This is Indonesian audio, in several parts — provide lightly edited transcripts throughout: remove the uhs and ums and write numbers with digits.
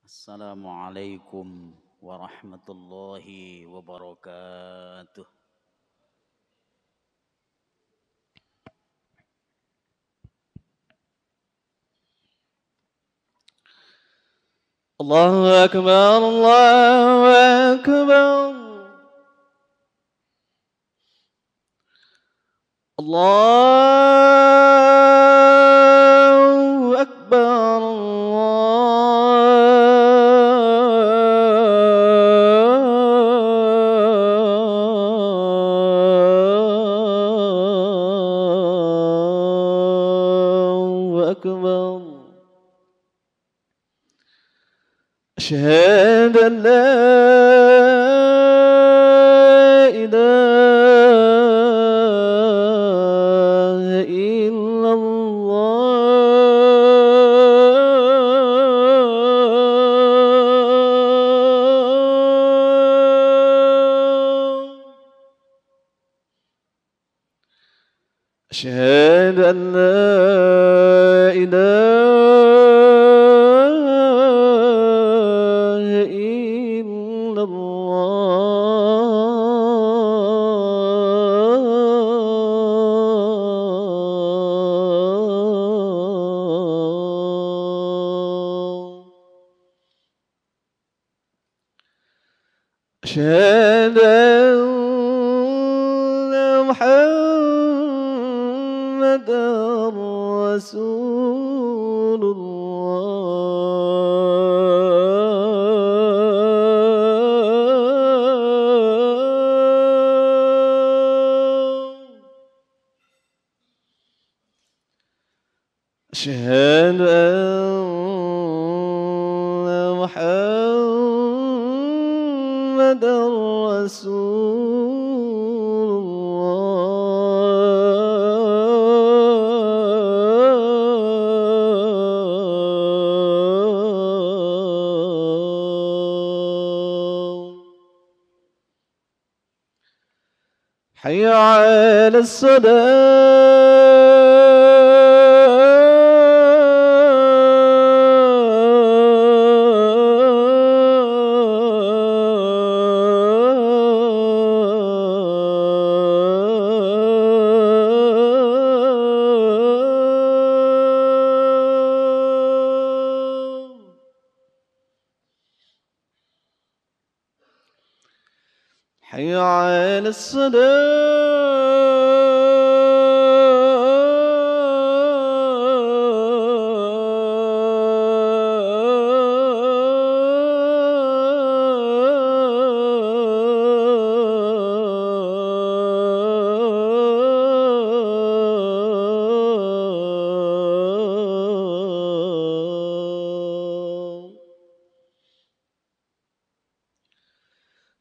Assalamualaikum warahmatullahi wabarakatuh. Allahu Akbar, Allahu Akbar. Allahu Akbar, Allahu Akbar. أشهد أن لا إله إلا الله. أشهد أن لا إله إلا الله. أشهد أن محمدا رسول الله. أشهد أن محمدا رسول الله. حي على الصلاة. حي على الصلاة.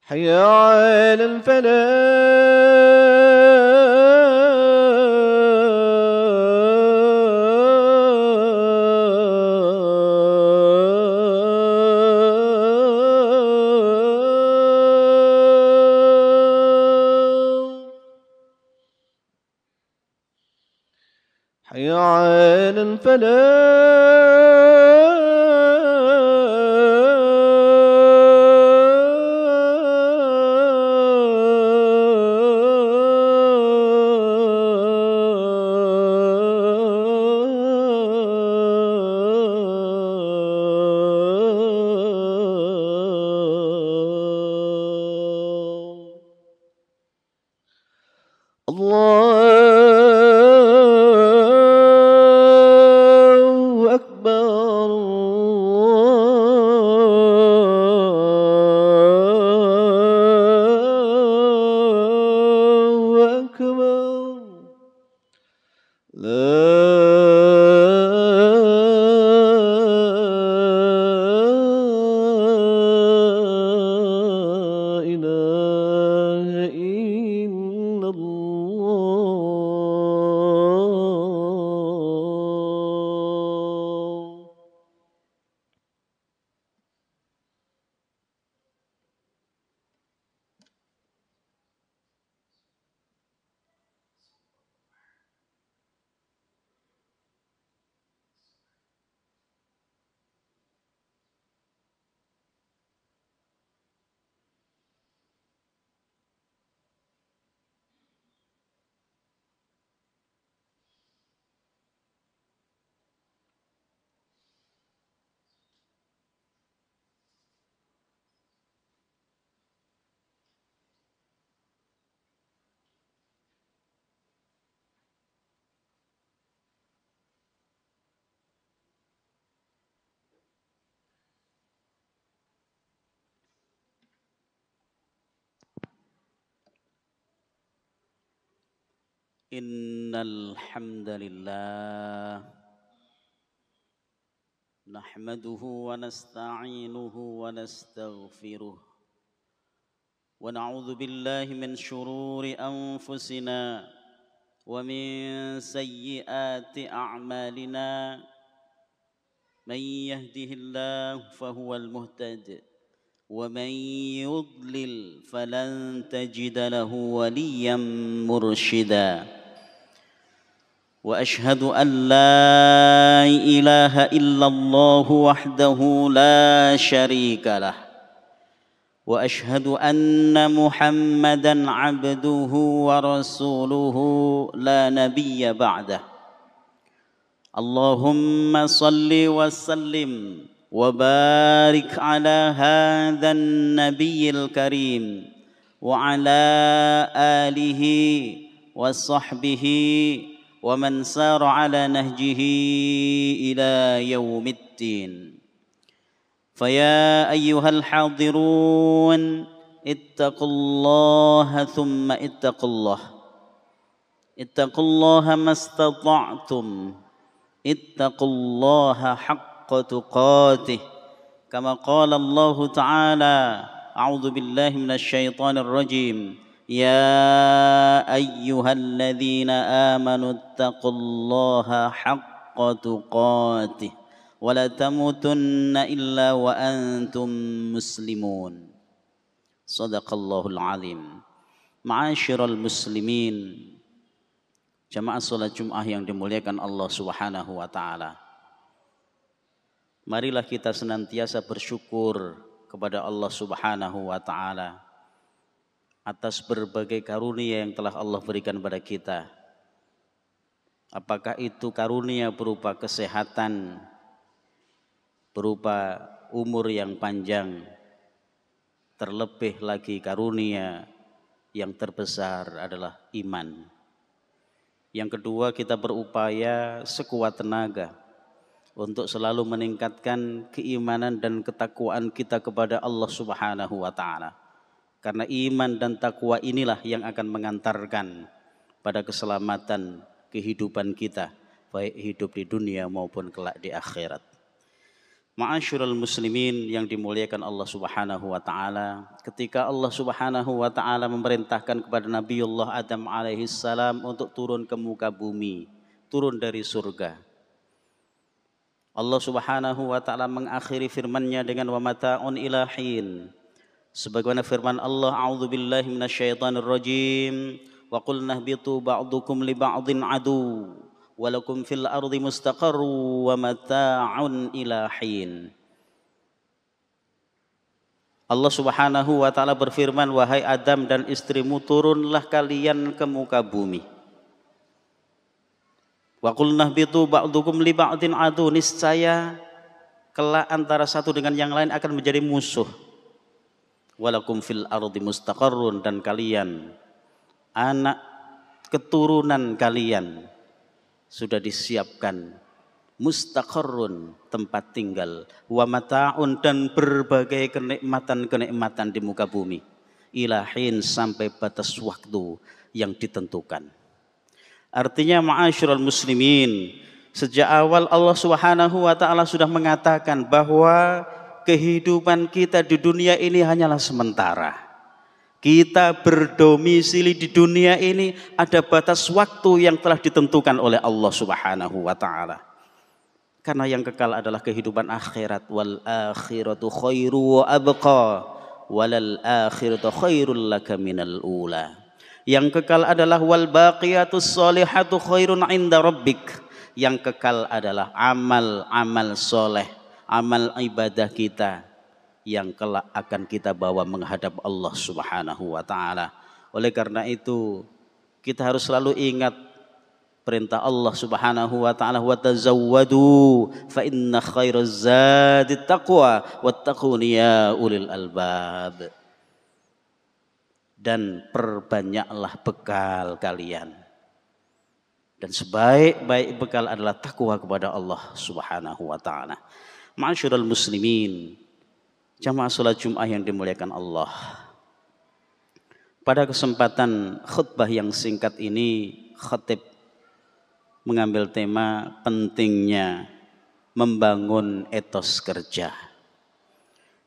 حي على الفلاح. حي على الفلاح. الله أكبر، الله أكبر. لا إله إلا الله. Innal hamdalillah nahmaduhu wa nasta'inuhu wa nastaghfiruh wa na'udzu billahi min shururi anfusina wa min sayyiati a'malina man yahdihillahu fahuwal muhtadi ومن يضلل فلن تجد له وليا مرشدا واشهد ان لا اله الا الله وحده لا شريك له واشهد ان محمدا عبده ورسوله لا نبي بعده اللهم صل وسلم وبارك على هذا النبي الكريم وعلى آله وصحبه ومن سار على نهجه إلى يوم الدين فيا أيها الحاضرون اتقوا الله ثم اتقوا الله ما استطعتم اتقوا الله حق تقاته كما قال الله تعالى أعوذ بالله من الشيطان الرجيم يا أيها الذين آمنوا اتقوا الله حق تقاته ولا تموتن إلا وأنتم مسلمون صدق الله العظيم معاشر المسلمين jamaah salat Jumat yang dimuliakan Allah Subhanahu wa taala. Marilah kita senantiasa bersyukur kepada Allah Subhanahu wa taala atas berbagai karunia yang telah Allah berikan pada kita. Apakah itu karunia berupa kesehatan, berupa umur yang panjang, terlebih lagi karunia yang terbesar adalah iman. Yang kedua, kita berupaya sekuat tenaga untuk selalu meningkatkan keimanan dan ketakwaan kita kepada Allah Subhanahu wa taala. Karena iman dan takwa inilah yang akan mengantarkan pada keselamatan kehidupan kita, baik hidup di dunia maupun kelak di akhirat. Ma'asyiral muslimin yang dimuliakan Allah Subhanahu wa taala, ketika Allah Subhanahu wa taala memerintahkan kepada Nabiullah Adam alaihi salam untuk turun ke muka bumi, turun dari surga, Allah Subhanahu wa taala mengakhiri firman-Nya dengan wa mata'un ila hin. Sebagaimana firman Allah, a'udzu billahi minasyaitonir rajim, wa qulna ihbitu ba'dukum li ba'din adu wa lakum fil ardi mustaqarru wa mata'un ila hin. Allah Subhanahu wa taala berfirman, wahai Adam dan istrimu, turunlah kalian ke muka bumi. Wa qulna ihbitu ba'dukum li ba'din adu, niscaya kelak antara satu dengan yang lain akan menjadi musuh. Walakum fil ardi mustaqarrun, dan kalian, anak keturunan kalian sudah disiapkan mustaqarrun, tempat tinggal, wa mata'un, dan berbagai kenikmatan-kenikmatan di muka bumi, ilahin, sampai batas waktu yang ditentukan. Artinya ma'asyiral muslimin, sejak awal Allah Subhanahu wa taala sudah mengatakan bahwa kehidupan kita di dunia ini hanyalah sementara. Kita berdomisili di dunia ini ada batas waktu yang telah ditentukan oleh Allah Subhanahu wa taala. Karena yang kekal adalah kehidupan akhirat, wal akhiratu khairu wa abqa walal akhiratu khairul laka minal ula. Yang kekal adalah wal baqiyatus sholihatu khairun inda rabbik. Yang kekal adalah amal-amal soleh, amal ibadah kita yang kelak akan kita bawa menghadap Allah Subhanahu wa taala. Oleh karena itu, kita harus selalu ingat perintah Allah Subhanahu wa taala, wa tazawwadu fa inna khairaz zadit taqwa wattaquni ya ulil albab. Dan perbanyaklah bekal kalian, dan sebaik-baik bekal adalah takwa kepada Allah Subhanahu wa taala. Ma'asyiral muslimin, jamaah salat Jumat yang dimuliakan Allah. Pada kesempatan khutbah yang singkat ini, khatib mengambil tema pentingnya membangun etos kerja.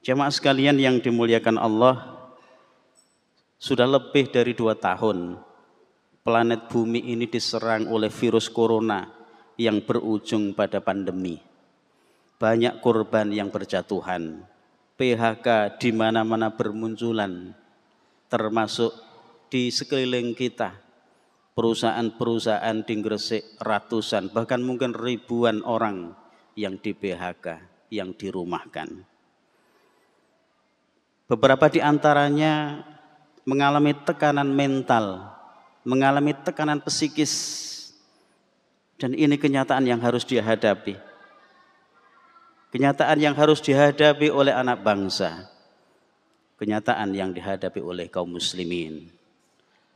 Jamaah sekalian yang dimuliakan Allah, sudah lebih dari 2 tahun planet bumi ini diserang oleh virus corona yang berujung pada pandemi. Banyak korban yang berjatuhan, PHK di mana-mana bermunculan, termasuk di sekeliling kita. Perusahaan-perusahaan di Gresik ratusan, bahkan mungkin ribuan orang yang di PHK, yang dirumahkan. Beberapa di antaranya mengalami tekanan mental, mengalami tekanan psikis, dan ini kenyataan yang harus dihadapi. Kenyataan yang harus dihadapi oleh anak bangsa. Kenyataan yang dihadapi oleh kaum muslimin.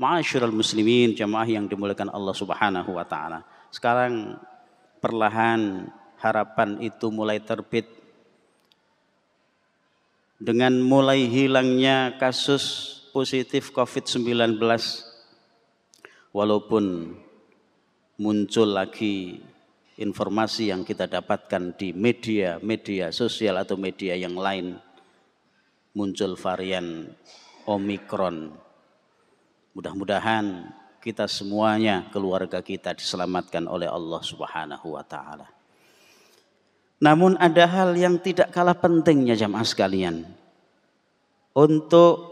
Ma'asyiral muslimin, jamaah yang dimuliakan Allah Subhanahu wa taala. Sekarang perlahan harapan itu mulai terbit dengan mulai hilangnya kasus positif COVID-19, walaupun muncul lagi informasi yang kita dapatkan di media sosial atau media yang lain, muncul varian Omikron. Mudah-mudahan kita semuanya, keluarga kita diselamatkan oleh Allah Subhanahu wa taala. Namun ada hal yang tidak kalah pentingnya jamaah sekalian, untuk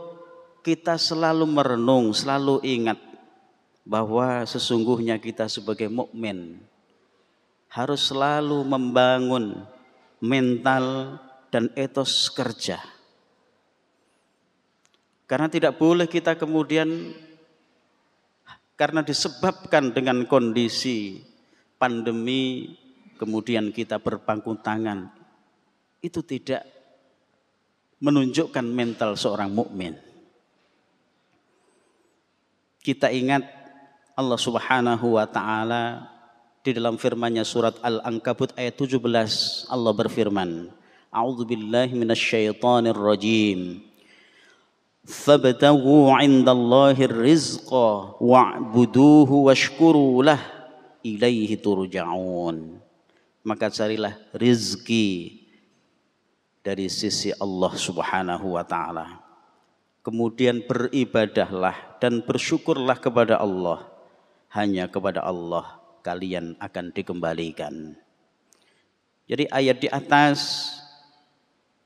kita selalu merenung, selalu ingat bahwa sesungguhnya kita sebagai mukmin harus selalu membangun mental dan etos kerja. Karena tidak boleh kita kemudian karena disebabkan dengan kondisi pandemi kemudian kita berpangku tangan. Itu tidak menunjukkan mental seorang mukmin. Kita ingat Allah Subhanahu wa taala di dalam firman-Nya surat Al-Ankabut ayat 17, Allah berfirman, A'udzubillahi minasyaitonir rajim. Fabtaghu 'indallahir rizqa wa'buduhu washkuru lah ilaihi turja'un. Maka carilah rizki dari sisi Allah Subhanahu wa taala. Kemudian beribadahlah dan bersyukurlah kepada Allah. Hanya kepada Allah kalian akan dikembalikan. Jadi ayat di atas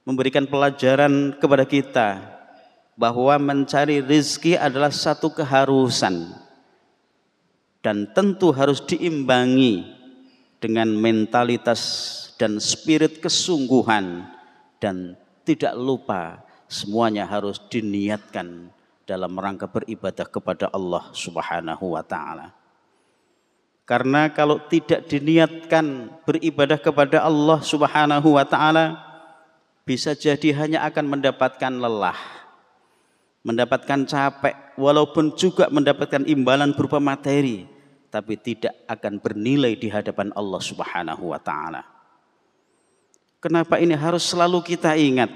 memberikan pelajaran kepada kita bahwa mencari rizki adalah satu keharusan dan tentu harus diimbangi dengan mentalitas dan spirit kesungguhan, dan tidak lupa semuanya harus diniatkan dalam rangka beribadah kepada Allah Subhanahu wa taala. Karena kalau tidak diniatkan beribadah kepada Allah Subhanahu wa taala, bisa jadi hanya akan mendapatkan lelah, mendapatkan capek, walaupun juga mendapatkan imbalan berupa materi, tapi tidak akan bernilai di hadapan Allah Subhanahu wa taala. Kenapa ini harus selalu kita ingat?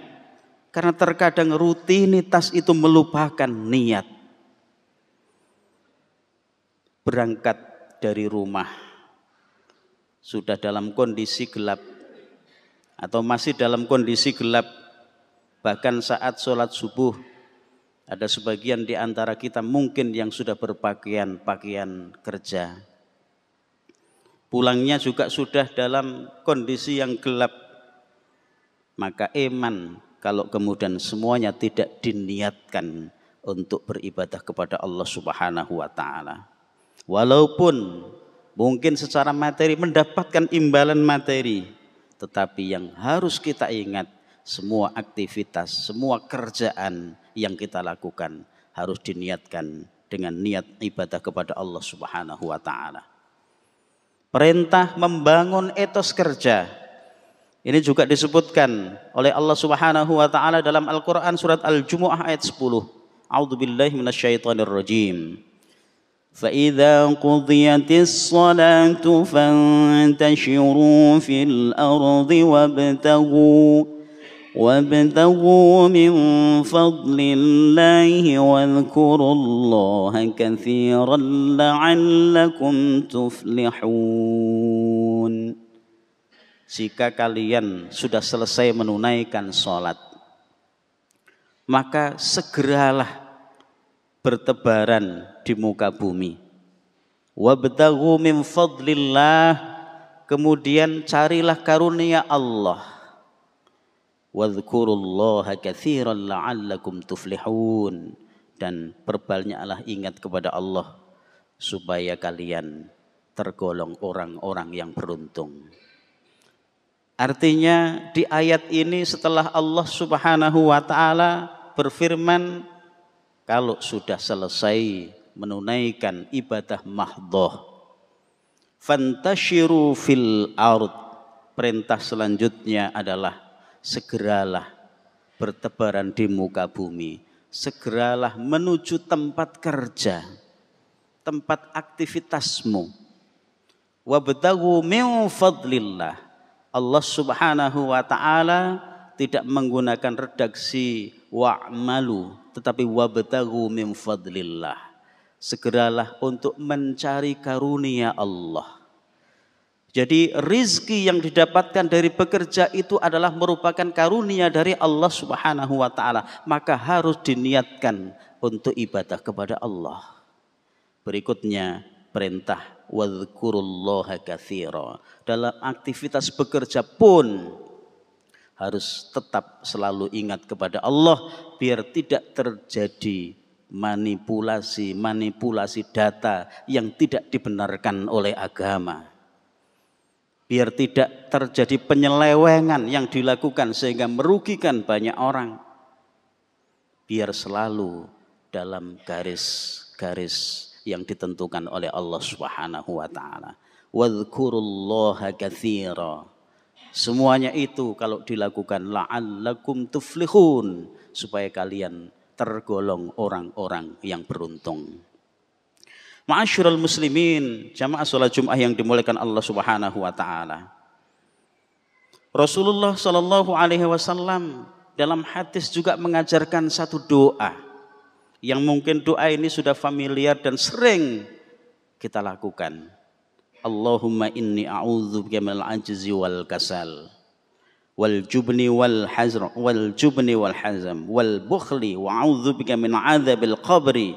Karena terkadang rutinitas itu melupakan niat. Berangkat dari rumah sudah dalam kondisi gelap atau masih dalam kondisi gelap, bahkan saat sholat subuh ada sebagian di antara kita mungkin yang sudah berpakaian kerja. Pulangnya juga sudah dalam kondisi yang gelap. Maka iman kalau kemudian semuanya tidak diniatkan untuk beribadah kepada Allah Subhanahu wa taala. Walaupun mungkin secara materi mendapatkan imbalan materi, tetapi yang harus kita ingat, semua aktivitas, semua kerjaan yang kita lakukan harus diniatkan dengan niat ibadah kepada Allah Subhanahu wa taala. Perintah membangun etos kerja ini juga disebutkan oleh Allah Subhanahu wa taala dalam Al-Qur'an surat Al-Jumu'ah ayat 10. A'udzubillahi minasyaitonir rajim. فَإِذَا قُضِيَتِ الصَّلَاةُ فَانْتَشِرُوا فِي الْأَرْضِ وابتغوا من فضل الله واذكروا الله كثيرا لعلكم تفلحون. Jika kalian sudah selesai menunaikan sholat, maka segeralah bertebaran di muka bumi. Wabtaghu min fadlillah, kemudian carilah karunia Allah. Wadhkurullaha katsiran la'allakum tuflihun, dan perbanyaklah ingat kepada Allah supaya kalian tergolong orang-orang yang beruntung. Artinya di ayat ini setelah Allah Subhanahu wa taala berfirman, kalau sudah selesai menunaikan ibadah mahdhah, fantashiru fil ard, perintah selanjutnya adalah segeralah bertebaran di muka bumi, segeralah menuju tempat kerja, tempat aktivitasmu. Wabtaghu min fadlillah. Allah Subhanahu wa taala tidak menggunakan redaksi wa'malu, tetapi wabtaghu min fadlillah. Segeralah untuk mencari karunia Allah. Jadi rizki yang didapatkan dari bekerja itu adalah merupakan karunia dari Allah Subhanahu wa taala, maka harus diniatkan untuk ibadah kepada Allah. Berikutnya perintah wadhkurullaha katsira. Dalam aktivitas bekerja pun harus tetap selalu ingat kepada Allah, biar tidak terjadi manipulasi data yang tidak dibenarkan oleh agama. Biar tidak terjadi penyelewengan yang dilakukan sehingga merugikan banyak orang. Biar selalu dalam garis-garis yang ditentukan oleh Allah Subhanahu wa taala. Wadhkurullaha katsira. Semuanya itu kalau dilakukan la'allakum tuflihun, supaya kalian tergolong orang-orang yang beruntung. Ma'asyiral muslimin, jamaah salat Jumat yang dimuliakan Allah Subhanahu wa taala. Rasulullah sallallahu alaihi wasallam dalam hadis juga mengajarkan satu doa yang mungkin doa ini sudah familiar dan sering kita lakukan. Allahumma inni a'udzubika minal ajzi wal kasal wal jubni wal hazm wal bukhli wa a'udzubika min 'adzabil qabri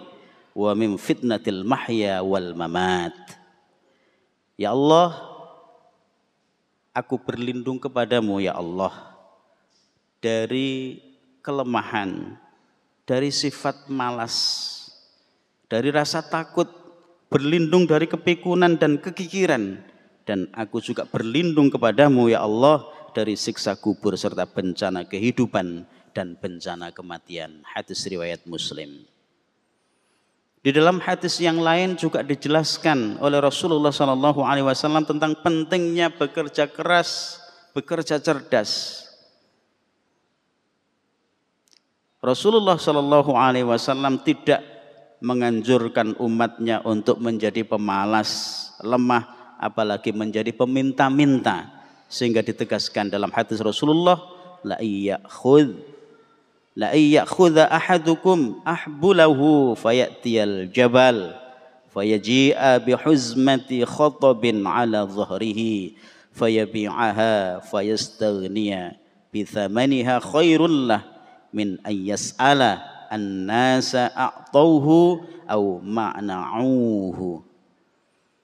wa min fitnatil mahya wal mamat. Ya Allah, aku berlindung kepadamu ya Allah dari kelemahan, dari sifat malas, dari rasa takut, berlindung dari kepikunan dan kekikiran, dan aku juga berlindung kepadamu ya Allah dari siksa kubur serta bencana kehidupan dan bencana kematian. Hadis riwayat Muslim. Di dalam hadis yang lain juga dijelaskan oleh Rasulullah SAW tentang pentingnya bekerja keras, bekerja cerdas. Rasulullah SAW tidak menganjurkan umatnya untuk menjadi pemalas, lemah, apalagi menjadi peminta-minta, sehingga ditegaskan dalam hadis Rasulullah, la iyakhudha ahadukum ahbulahu fayatiyal jabal fayaji'a bihuzmati khatabin ala dhahrihi fayabi'aha fayastaghniya bithamaniha khairul lah min ayyas'ala an-nasa a'tauhu au ma'na'uhu.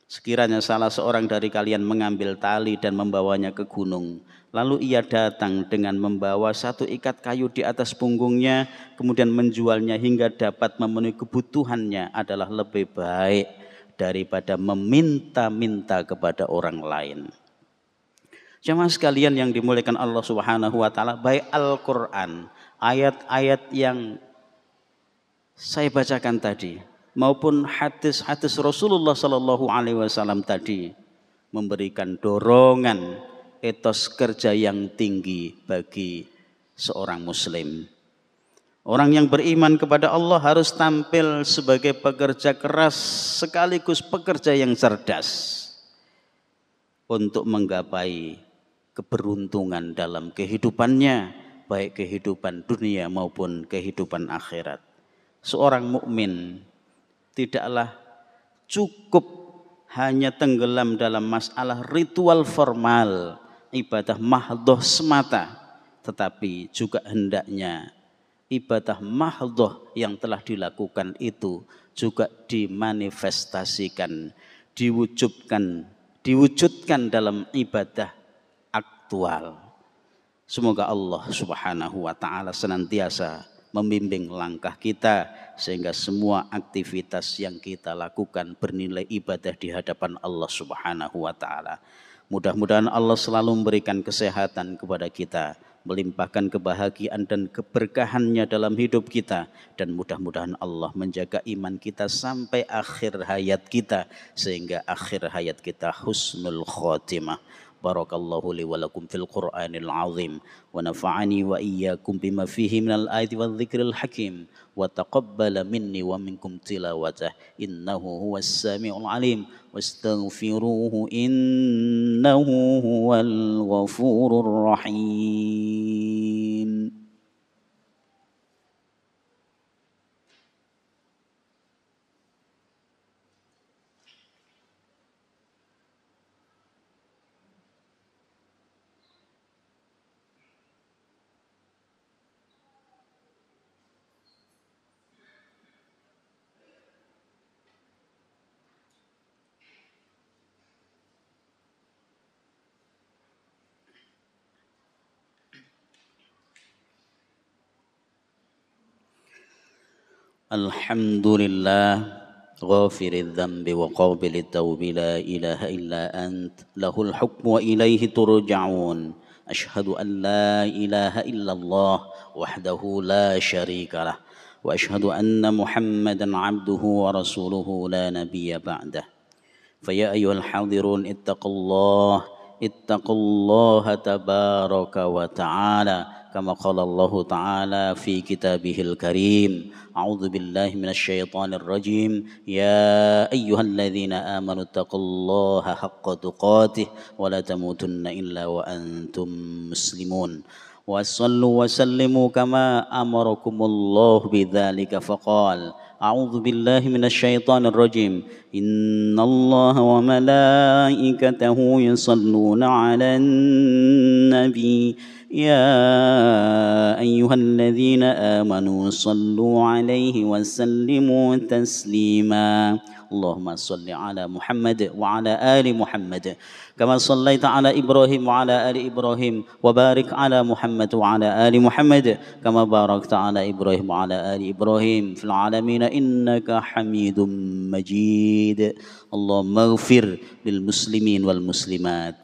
Sekiranya salah seorang dari kalian mengambil tali dan membawanya ke gunung, lalu ia datang dengan membawa satu ikat kayu di atas punggungnya, kemudian menjualnya hingga dapat memenuhi kebutuhannya, adalah lebih baik daripada meminta-minta kepada orang lain. Jamaah sekalian yang dimuliakan Allah Subhanahu wa taala, baik Al-Qur'an, ayat-ayat yang saya bacakan tadi maupun hadis-hadis Rasulullah sallallahu alaihi wasallam tadi memberikan dorongan etos kerja yang tinggi bagi seorang muslim. Orang yang beriman kepada Allah harus tampil sebagai pekerja keras sekaligus pekerja yang cerdas untuk menggapai keberuntungan dalam kehidupannya baik kehidupan dunia maupun kehidupan akhirat. Seorang mukmin tidaklah cukup hanya tenggelam dalam masalah ritual formal, ibadah mahdhah semata, tetapi juga hendaknya ibadah mahdhah yang telah dilakukan itu juga dimanifestasikan, diwujudkan dalam ibadah aktual. Semoga Allah Subhanahu wa taala senantiasa membimbing langkah kita sehingga semua aktivitas yang kita lakukan bernilai ibadah di hadapan Allah Subhanahu wa taala. Mudah-mudahan Allah selalu memberikan kesehatan kepada kita, melimpahkan kebahagiaan dan keberkahannya dalam hidup kita, dan mudah-mudahan Allah menjaga iman kita sampai akhir hayat kita sehingga akhir hayat kita husnul khotimah. Barakallahu li wa lakum fil Qur'anil azim wa nafa'ani wa iyyakum bima fihi minal ayati wadh dzikril hakim wa taqabbala minni wa minkum tilawatah innahu huwas samiul alim wastaghfiruhu innahu huwal ghafurur rahim. Alhamdulillah ghafiriz dzambi wa qabilit taubi la ilaha illa ant lahul hukmu wa ilaihi turja'un. Asyhadu an la ilaha illallah wahdahu la syarika lah wa asyhadu anna Muhammadan abduhu wa rasuluhu la nabiyya ba'dah. Fa ya ayyuhal hadirun ittaqullaha tabaraka wa ta'ala kama qala Allah Ta'ala fi kitabihil karim. A'udzu billahi minasy syaithanir rajim. Ya ayyuhalladzina amanu taqullaha haqqa tuqatih wa la tamutunna illa wa antum muslimun. Wa sallu wa sallimu kama amarakumullahu bidzalika faqala. A'udzu billahi minasy syaithanir rajim. Innallaha wa malaikatahu yusalluna 'alan nabi. يا أيها الذين آمنوا صلوا عليه وسلموا تسليما اللهم صل على محمد وعلى آل محمد كما صليت على إبراهيم وعلى آل إبراهيم وبارك على محمد وعلى آل محمد كما باركت على إبراهيم وعلى آل إبراهيم في العالمين إنك حميد مجيد اللهم اغفر للمسلمين والمسلمات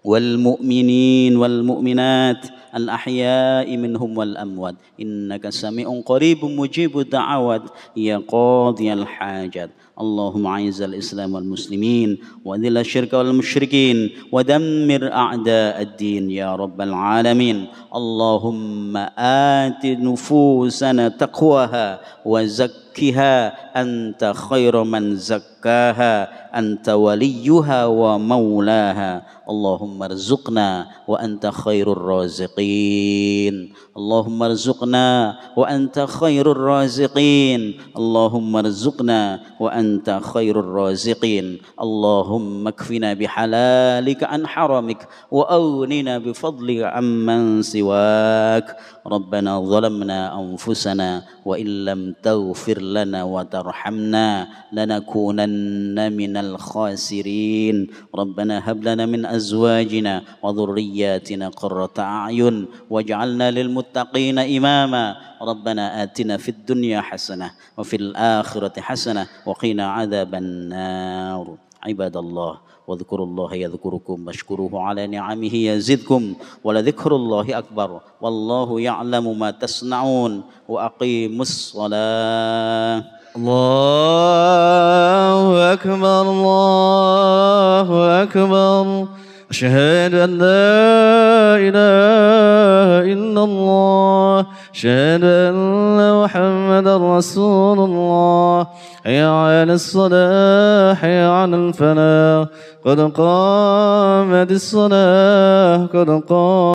والمؤمنين والمؤمنات الأحياء منهم والأموات إنك سميع قريب مجيب الدعوات يا قاضي الحاجات اللهم أعز الإسلام والمسلمين وأذل الشرك والمشركين ودمر أعداء الدين يا رب العالمين اللهم آت نفوسنا تقواها وزكها أنت خير من زكاها أنت وليها ومولاها اللهم ارزقنا وأنت خير الرازقين اللهم ارزقنا وأنت خير الرازقين اللهم ارزقنا وأنت خير الرازقين اللهم اكفنا بحلالك عن حرامك وأغننا بفضلك عمن سواك ربنا ظلمنا أنفسنا وإن لم تغفر لنا وترحمنا لنكونن من الخاسرين ربنا هب لنا من أزواجنا وذرياتنا قرة أعين واجعلنا للمتقين إماما ربنا آتنا في الدنيا حسنة وفي الآخرة حسنة وقنا عذاب النار عباد الله واذكروا الله يذكركم واشكروه على نعمه يزدكم ولذكر الله أكبر والله يعلم ما تصنعون وأقيموا الصلاة الله أكبر الله أكبر أشهد أن لا إله إلا الله أشهد أن محمدا رسول الله حي على الصلاة حي على الفلاح قد قامت الصلاة قد قامت